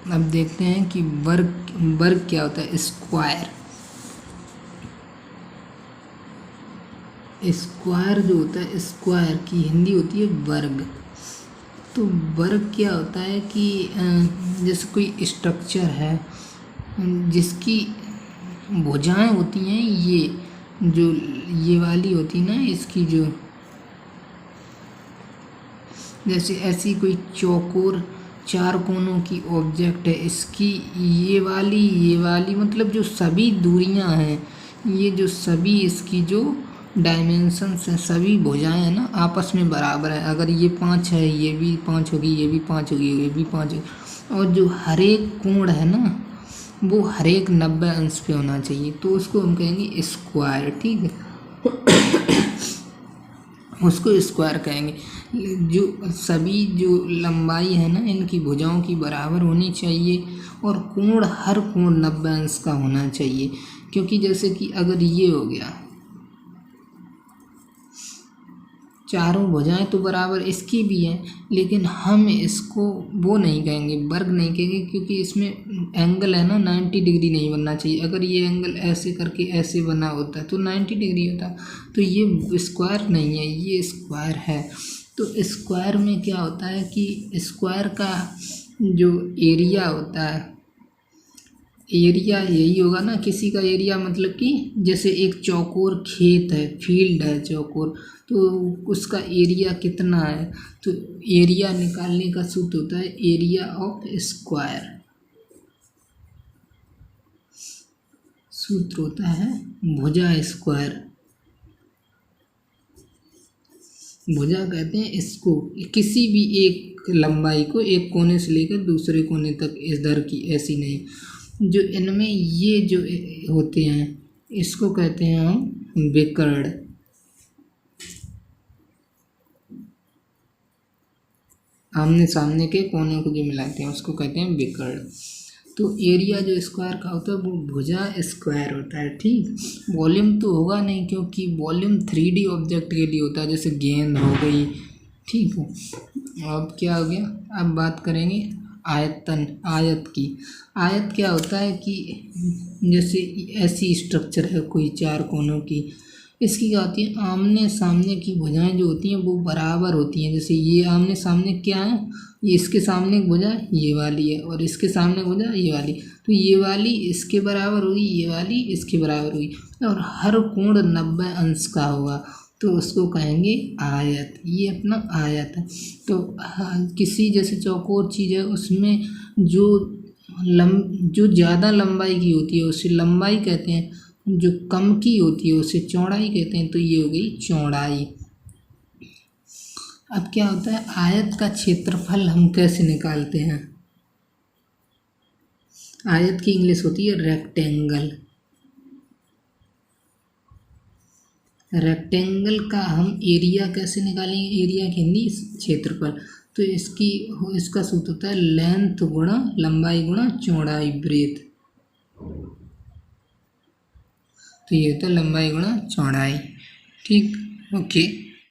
अब देखते हैं कि वर्ग वर्ग क्या होता है। स्क्वायर, स्क्वायर जो होता है, स्क्वायर की हिंदी होती है वर्ग। तो वर्ग क्या होता है कि जैसे कोई स्ट्रक्चर है जिसकी भुजाएं होती हैं, ये जो ये वाली होती ना, इसकी जो जैसे ऐसी कोई चौकोर चार कोनों की ऑब्जेक्ट है, इसकी ये वाली मतलब जो सभी दूरियां हैं, ये जो सभी इसकी जो डायमेंशंस हैं, सभी भुजाएं हैं ना, आपस में बराबर है। अगर ये 5 है, ये भी 5 होगी, ये भी 5 होगी, ये भी 5 होगी। और जो हर एक कोण है ना, वो हर एक 90 अंश पे होना चाहिए, तो उसको हम कहेंगे स्क्वायर। ठीक है, उसको स्क्वायर कहेंगे। जो सभी जो लंबाई है ना, इनकी भुजाओं की बराबर होनी चाहिए, और कोण हर कोण 90 अंश का होना चाहिए। क्योंकि जैसे कि अगर ये हो गया, चारों भुजाएं तो बराबर इसकी भी हैं, लेकिन हम इसको वो नहीं कहेंगे, वर्ग नहीं कहेंगे, क्योंकि इसमें एंगल है ना 90 डिग्री नहीं बनना चाहिए। अगर ये एंगल ऐसे करके ऐसे बना होता तो 90 डिग्री होता, तो ये स्क्वायर नहीं है, ये स्क्वायर है। तो स्क्वायर में क्या होता है कि स्क्वायर का जो एरिया होता है, एरिया यही होगा ना, किसी का एरिया मतलब कि जैसे एक चौकोर खेत है, फील्ड है चौकोर, तो उसका एरिया कितना है, तो एरिया निकालने का सूत्र होता है एरिया ऑफ स्क्वायर। सूत्र होता है भुजा स्क्वायर। भुजा कहते हैं इसको, किसी भी एक लंबाई को एक कोने से लेकर दूसरे कोने तक इधर की, ऐसी नहीं। जो इनमें ये जो होते हैं, इसको कहते हैं हम विकर्ण। आमने सामने के कोने को जो मिलाते हैं उसको कहते हैं विकर्ण। तो एरिया जो स्क्वायर का होता है वो भुजा स्क्वायर होता है। ठीक, वॉल्यूम तो होगा नहीं, क्योंकि वॉल्यूम 3D ऑब्जेक्ट के लिए होता है, जैसे गेंद हो गई। ठीक है, अब क्या हो गया, अब बात करेंगे आयतन, आयत की। आयत क्या होता है कि जैसे ऐसी स्ट्रक्चर है कोई चार कोनों की, इसकी क्या होती है, आमने सामने की भुजाएं जो होती हैं वो बराबर होती हैं। जैसे ये आमने सामने क्या है, ये इसके सामने एक भुजा ये वाली है, और इसके सामने भुजा ये वाली, तो ये वाली इसके बराबर होगी, ये वाली इसके बराबर होगी, और हर कोण 90 अंश का होगा, तो उसको कहेंगे आयत। ये अपना आयत है। तो किसी जैसे चौकोर चीज़ है, उसमें जो ज़्यादा लंबाई की होती है उसे लंबाई कहते हैं, जो कम की होती है उसे चौड़ाई कहते हैं। तो ये हो गई चौड़ाई। अब क्या होता है, आयत का क्षेत्रफल हम कैसे निकालते हैं। आयत की इंग्लिश होती है रेक्टेंगल। रेक्टेंगल का हम एरिया कैसे निकालेंगे, एरिया की हिंदी क्षेत्रफल। तो इसका सूत्र होता है लेंथ गुणा लंबाई गुणा चौड़ाई, ब्रेथ। तो ये होता है लंबाई गुणा चौड़ाई। ठीक, ओके।